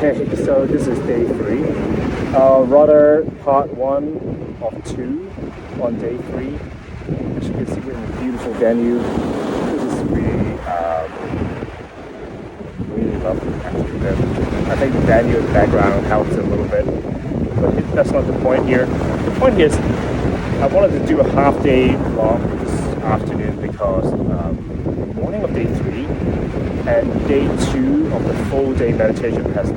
Okay, so this is day 3. Rather part 1 of 2 on day 3. As you can see, we're in a beautiful venue. This is really lovely actually. I think the venue in the background helps a little bit, but that's not the point here. The point here is I wanted to do a half day vlog this afternoon because morning of day 3 and day 2 of the full day meditation has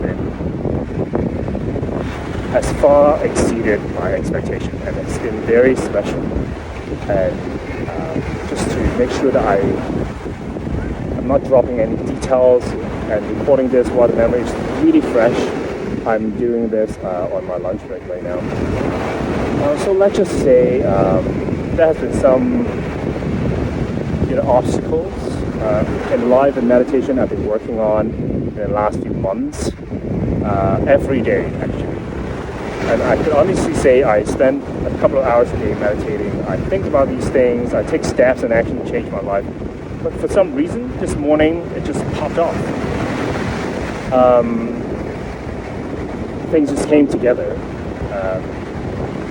far exceeded my expectation, and it's been very special. And just to make sure that I'm not dropping any details and recording this while the memory is really fresh, I'm doing this on my lunch break right now. So let's just say there has been some obstacles in life and meditation I've been working on in the last few months, every day actually. And I can honestly say I spend a couple of hours a day meditating. I think about these things, I take steps and actually change my life. But for some reason, this morning, it just popped off. Things just came together,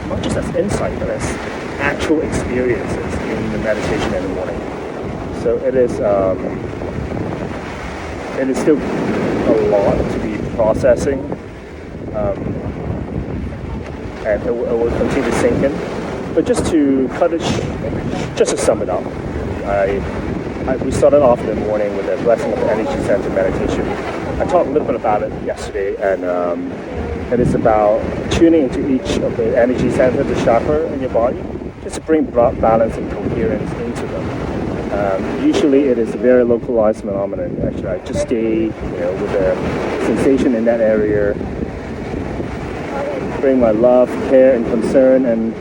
not just as insight, but as actual experiences in the meditation in the morning. So it is still a lot to be processing, and it will continue to sink in. But just to sum it up, we started off in the morning with a blessing of the energy center meditation. I talked a little bit about it yesterday, and it is about tuning into each of the energy centers, the chakra in your body, just to bring balance and coherence into them. Usually it is a very localized phenomenon. Actually, I just stay with a sensation in that area, bring my love, care, and concern, and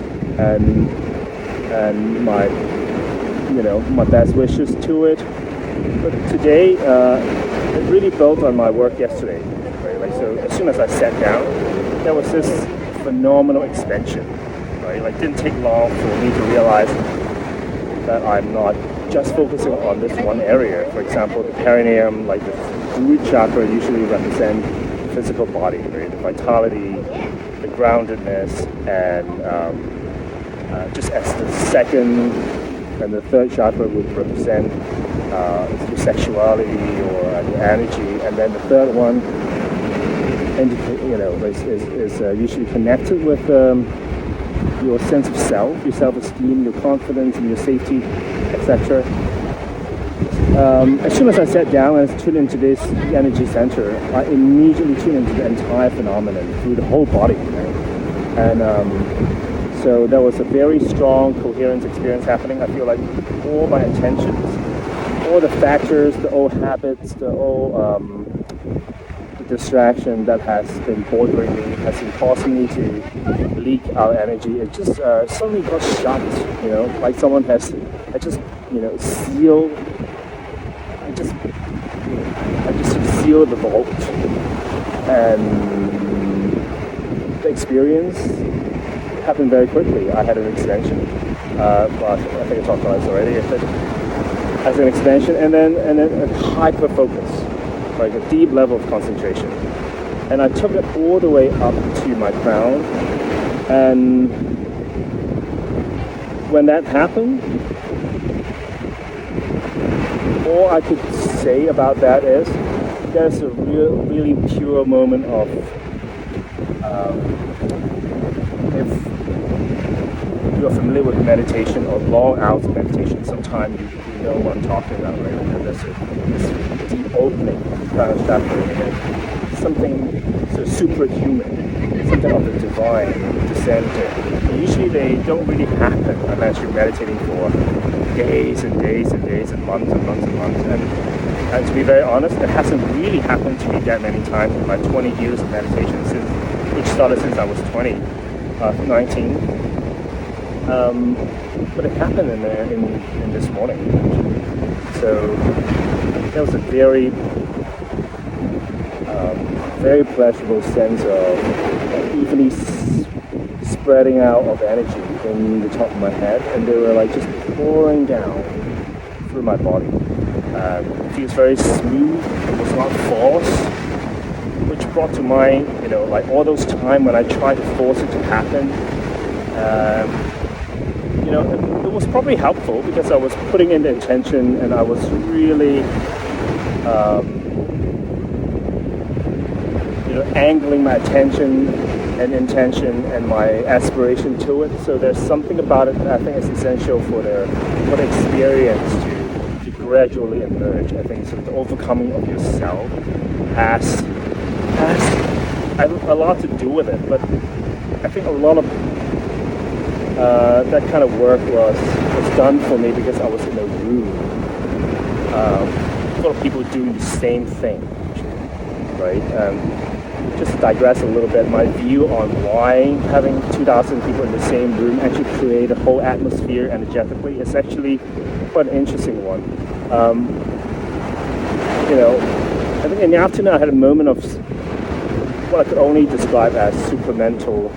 my best wishes to it. But today, it really built on my work yesterday. Right? Like, so as soon as I sat down, there was this phenomenal expansion. Right? Like, it didn't take long for me to realize that I'm not just focusing on this one area. For example, the perineum, like the root chakra, usually represent the physical body, right? The vitality, the groundedness, and just as the second and the third chakra would represent your sexuality or the energy, and then the third one is usually connected with your sense of self, your self-esteem, your confidence, and your safety, etc. As soon as I sat down and tuned into this energy center, I immediately tuned into the entire phenomenon through the whole body. Right? And so there was a very strong coherence experience happening. I feel like all my attentions, all the factors, the old habits, the old distraction that has been bothering me, has been causing me to leak our energy. It just suddenly got shut, like someone has, I just sealed the vault, and the experience happened very quickly. I had an expansion, well, I think I talked about this already, as an expansion, and then a hyper focus, like a deep level of concentration. And I took it all the way up to my crown, and when that happened, all I could say about that is there's a really pure moment of, if you're familiar with meditation or long hours of meditation, sometimes you know what I'm talking about, right? There's this deep opening kind of chakra, something so superhuman, something of the divine descending. Usually they don't really happen unless you're meditating for days and days and days and months and months and months. And to be very honest, it hasn't really happened to me that many times in my 20 years of meditation, which started since I was 19. But it happened in this morning. So there was a very pleasurable sense of evenly spreading out of energy in the top of my head, and they were like just pouring down through my body. It feels very smooth, it was not forced, which brought to mind, like all those times when I tried to force it to happen. It was probably helpful because I was putting in the intention and I was really, angling my attention and intention and my aspiration to it. So there's something about it that I think is essential for the experience to gradually emerge. I think sort of the overcoming of yourself has a lot to do with it. But I think a lot of that kind of work was done for me because I was in a room full of people doing the same thing, right? Just to digress a little bit, my view on why having 2,000 people in the same room actually create a whole atmosphere energetically is actually quite an interesting one. I think in the afternoon I had a moment of what I could only describe as supramental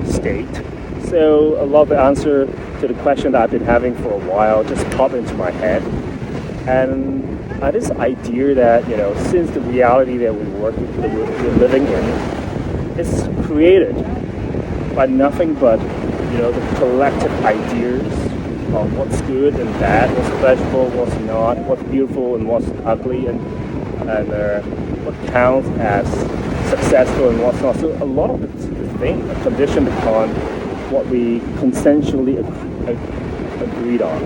state. So a lot of the answer to the question that I've been having for a while just popped into my head. And this idea that, since the reality that we're living in is created by nothing but, the collective ideas of what's good and bad, what's pleasurable, what's not, what's beautiful and what's ugly, and what counts as successful and what's not. So a lot of the things are conditioned upon what we consensually agreed on.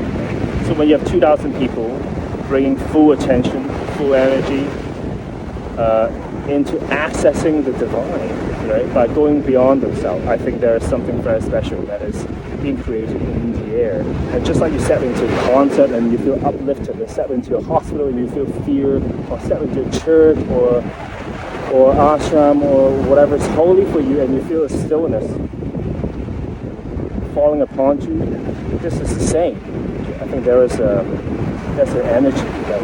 So when you have 2,000 people bringing full attention, full energy into accessing the divine, right? By going beyond themselves, I think there is something very special that is being created in the air. And just like you step into a concert and you feel uplifted, or step into a hospital and you feel fear, or step into a church or ashram or whatever is holy for you and you feel a stillness falling upon you, this is the same. I think there's an energy that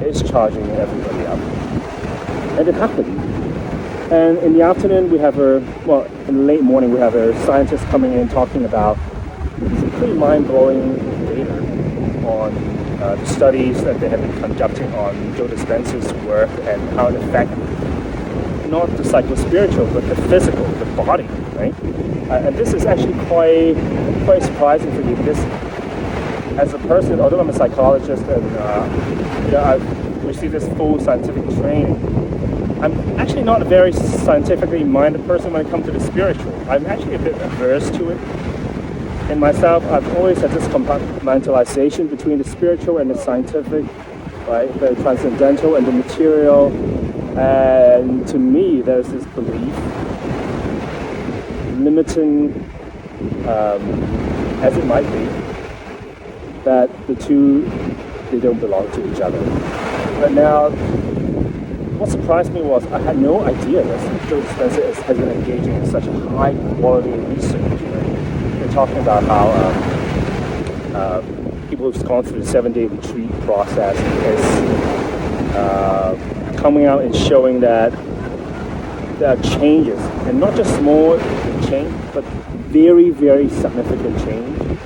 is charging everybody up. And it happened. And in the afternoon we have in the late morning we have a scientist coming in talking about some pretty mind-blowing data on the studies that they have been conducting on Joe Dispenza's work and how it affects not the psycho-spiritual but the physical, the body, right? And this is actually quite surprising for me because as a person, although I'm a psychologist and I've received this full scientific training, I'm actually not a very scientifically minded person when it comes to the spiritual. I'm actually a bit averse to it. In myself, I've always had this compartmentalization between the spiritual and the scientific, right? The transcendental and the material. And to me, there's this belief, limiting as it might be, that the two, they don't belong to each other. But now, what surprised me was I had no idea that Joe Dispenza has been engaging in such high quality research. Right? They're talking about how people who've gone through the 7-day retreat process is coming out and showing that there are changes, and not just small change, but very, very significant change.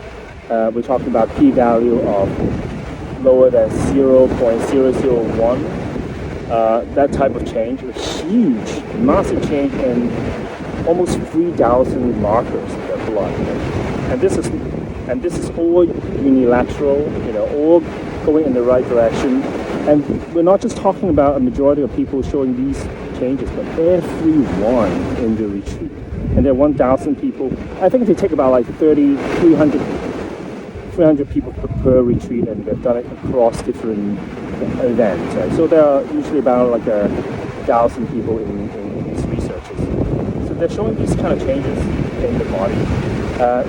We're talking about p-value of lower than 0.001. That type of change, a huge, massive change in almost 3,000 markers in their blood. And this is all unilateral, all going in the right direction. And we're not just talking about a majority of people showing these changes, but everyone in the retreat. And there are 1,000 people. I think they take about like 300 people per retreat, and they've done it across different events. Right? So there are usually about like 1,000 people in these researches. So they're showing these kind of changes in the body.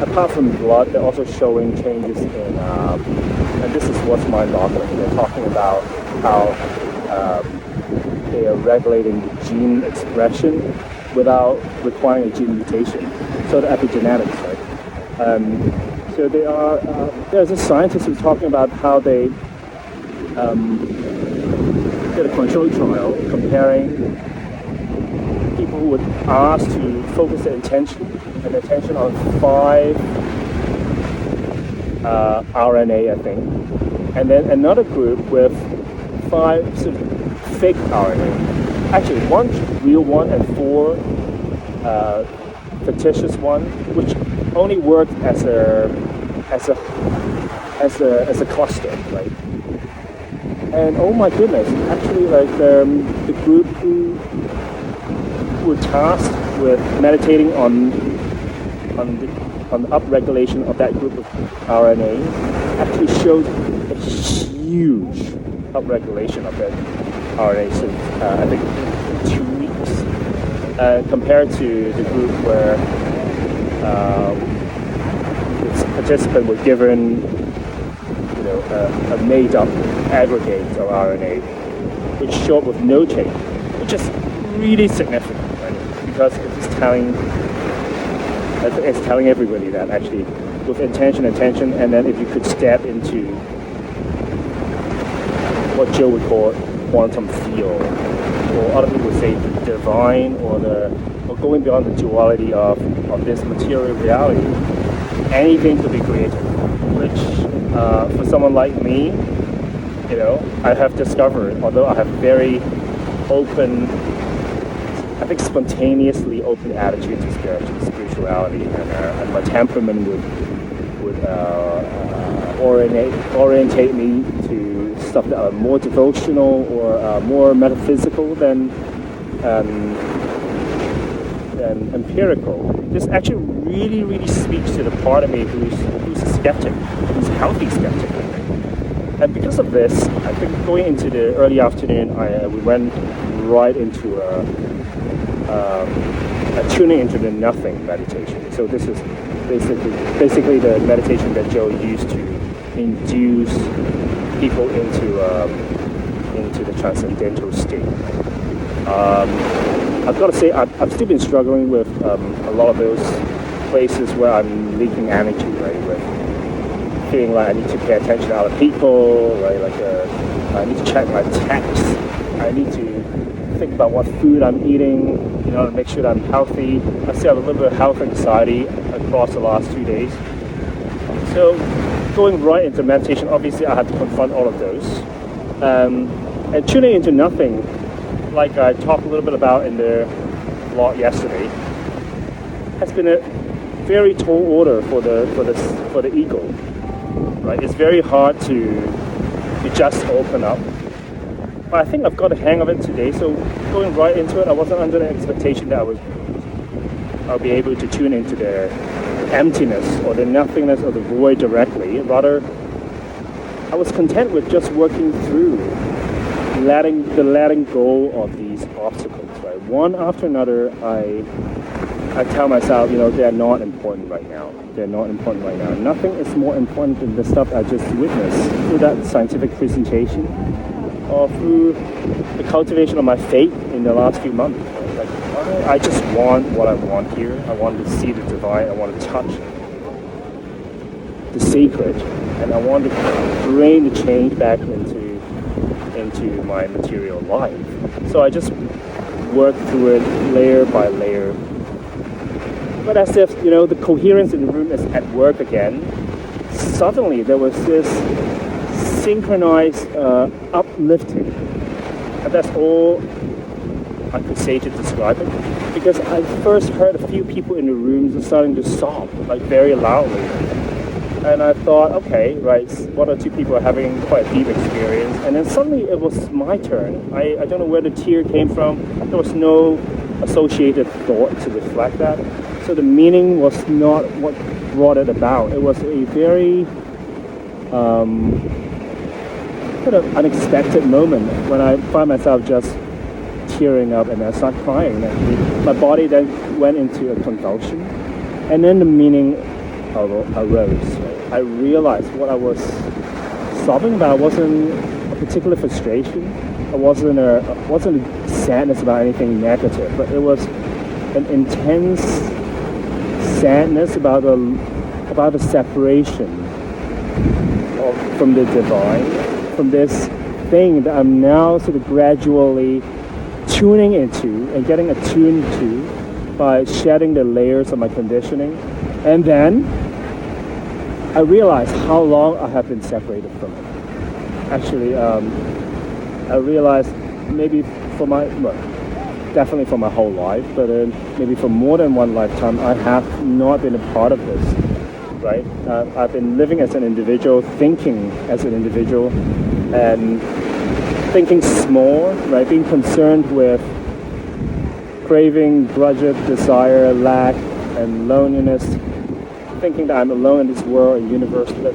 Apart from blood, they're also showing changes in, and this is what's mind-boggling. They're talking about how they are regulating the gene expression without requiring a gene mutation. So the epigenetics, right? So they are. There's a scientist who's talking about how they did a control trial comparing people who were asked to focus their attention on 5 RNA, I think, and then another group with 5 sort of fake RNA. actually one real one and four fictitious one, which only worked as a cluster, right? And oh my goodness, actually, like the group who were tasked with meditating on the upregulation of that group of RNA actually showed a huge upregulation of that RNA since I think 2 weeks, compared to the group where the participants were given, a made-up aggregate of RNA, which showed with no change, which is really significant, right? Because it's telling everybody that actually with intention, and then if you could step into what Joe would call quantum field, or other people would say the divine, or going beyond the duality of this material reality, anything could be created, which for someone like me, I have discovered, although I have very open, I think spontaneously open attitude to spirituality, and my temperament would orientate me to stuff that are more devotional or more metaphysical than empirical. This actually really, really speaks to the part of me who's a skeptic, who's a healthy skeptic. And because of this, I think going into the early afternoon, we went right into a tuning into the nothing meditation. So this is basically the meditation that Joe used to induce people into the transcendental state. I've got to say, I've still been struggling with a lot of those places where I'm leaking energy, right? With feeling like I need to pay attention to other people, right? Like I need to check my texts. I need to think about what food I'm eating, to make sure that I'm healthy. I still have a little bit of health anxiety across the last 2 days. So going right into meditation, obviously I had to confront all of those. And tuning into nothing, like I talked a little bit about in the blog yesterday, has been a very tall order for the ego. Right? It's very hard to just open up. But I think I've got a hang of it today. So going right into it, I wasn't under the expectation that I'll be able to tune into the emptiness or the nothingness or the void directly. Rather, I was content with just working through letting go of these obstacles. Right, one after another, I tell myself, they're not important right now. They're not important right now. Nothing is more important than the stuff I just witnessed through that scientific presentation, or through the cultivation of my faith in the last few months. Like, I just want what I want here. I want to see the divine. I want to touch the sacred, and I want to bring the change back into my material life. So I just work through it layer by layer. But as if, the coherence in the room is at work again, suddenly there was this synchronized uplifting. And that's all I could say to describe it. Because I first heard a few people in the room starting to sob, like very loudly. And I thought, okay, right, one or two people are having quite a deep experience. And then suddenly it was my turn. I don't know where the tear came from. There was no associated thought to reflect that. So the meaning was not what brought it about. It was a very kind of unexpected moment when I found myself just tearing up and I started crying. My body then went into a convulsion. And then the meaning arose. I realized what I was sobbing about wasn't a particular frustration. It wasn't a sadness about anything negative, but it was an intense sadness about the separation from the divine, from this thing that I'm now sort of gradually tuning into and getting attuned to by shedding the layers of my conditioning. And then I realized how long I have been separated from it. Actually, I realized maybe for definitely for my whole life, but maybe for more than one lifetime, I have not been a part of this, right? I've been living as an individual, thinking as an individual, and thinking small, right? Being concerned with craving, grudge, desire, lack, and loneliness, thinking that I'm alone in this world and universe, but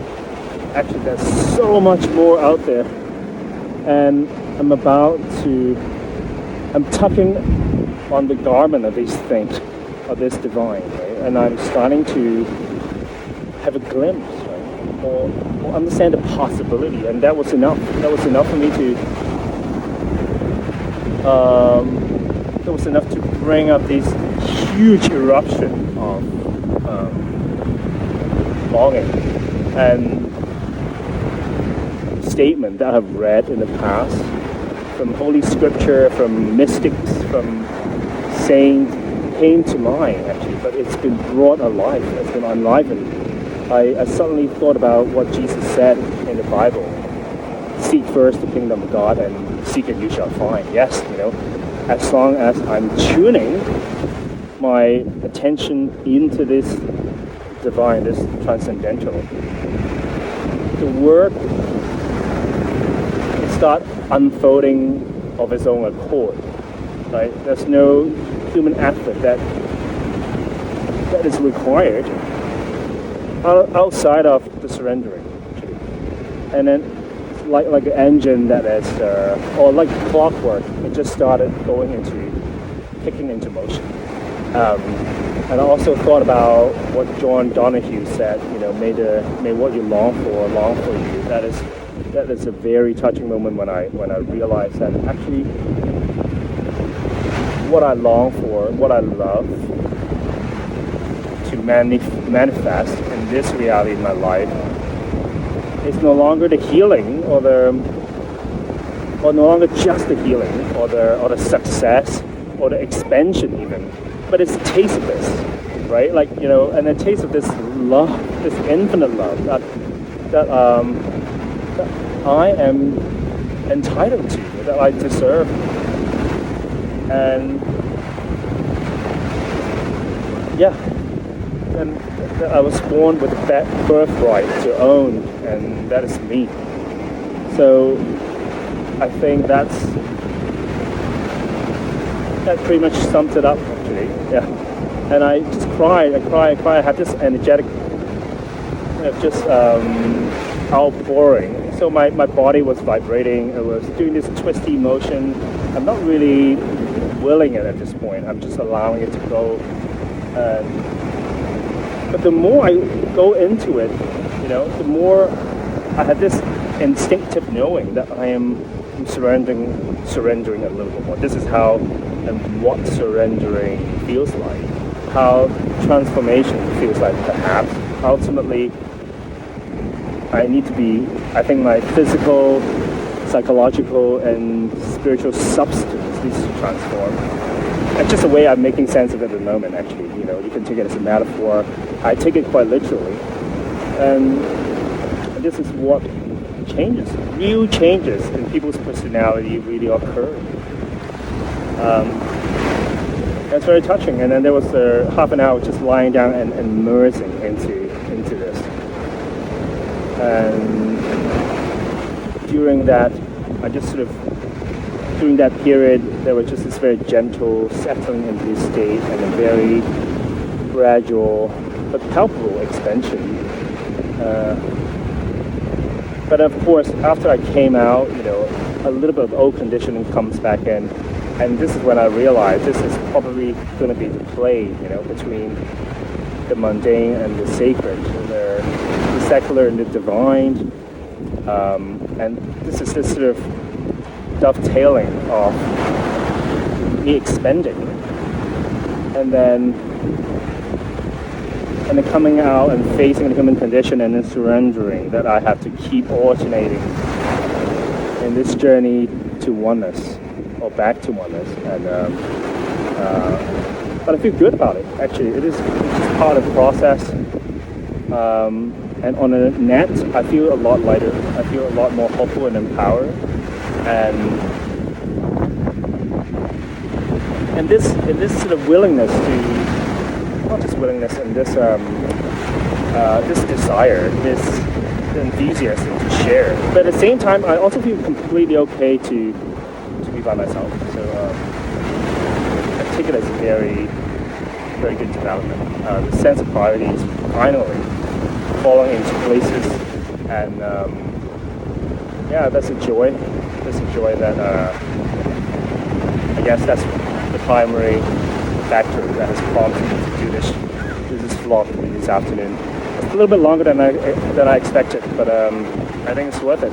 actually there's so much more out there. And I'm tucking on the garment of these things, of this divine, right? And I'm starting to have a glimpse, right? Or understand the possibility, and that was enough. That was enough for me to, that was enough to bring up this huge eruption of longing and statement that I've read in the past from Holy Scripture, from mystics, from saints, came to mind actually, but it's been brought alive, it's been enlivened. I suddenly thought about what Jesus said in the Bible: seek first the kingdom of God and seek and you shall find. Yes, as long as I'm tuning my attention into this divine, this transcendental, the work start unfolding of its own accord, right? There's no human effort that is required outside of the surrendering, actually. And then, like an engine that is, or like clockwork, it just started kicking into motion. And I also thought about what John Donahue said, may what you long for you. That is a very touching moment when I realized that actually what I long for, what I love to manifest in this reality in my life is no longer the healing or no longer just the healing or the success or the expansion even, but it's a taste of this, right? And a taste of this love, this infinite love that I am entitled to, that I deserve. And and that I was born with a birthright to own, and that is me. So I think that pretty much sums it up, actually. Yeah. And I just cried. I had this energetic, just outpouring. So my body was vibrating. It was doing this twisty motion. I'm not really willing it at this point. I'm just allowing it to go. But the more I go into it, the more I had this instinctive knowing that I am surrendering a little bit more. This is how and what surrendering feels like. How transformation feels like, perhaps. Ultimately, I think my physical, psychological, and spiritual substance needs to transform. It's just a way I'm making sense of it at the moment, actually. You can take it as a metaphor. I take it quite literally. And this is what changes, real changes in people's personality really occur. That's very touching. And then there was half an hour just lying down and immersing into this. And during that, during that period, there was just this very gentle settling into this state and a very gradual but palpable expansion. But of course, after I came out, a little bit of old conditioning comes back in, and this is when I realized this is probably going to be the play, between the mundane and the sacred, the secular and the divine, and this is this sort of dovetailing of me expanding, and then coming out and facing the human condition and then surrendering, that I have to keep alternating in this journey to oneness or back to oneness. And but I feel good about it, actually. It's part of the process. And on a net, I feel a lot lighter. I feel a lot more hopeful and empowered. And and this sort of willingness to, not just willingness, and this desire, this enthusiasm to share. But at the same time, I also feel completely okay to be by myself. So I take it as a very, very good development. The sense of priority is finally falling into places, and that's a joy. That's a joy that I guess that's the primary factor that has prompted me to do this vlog this afternoon. It's a little bit longer than I expected, but I think it's worth it.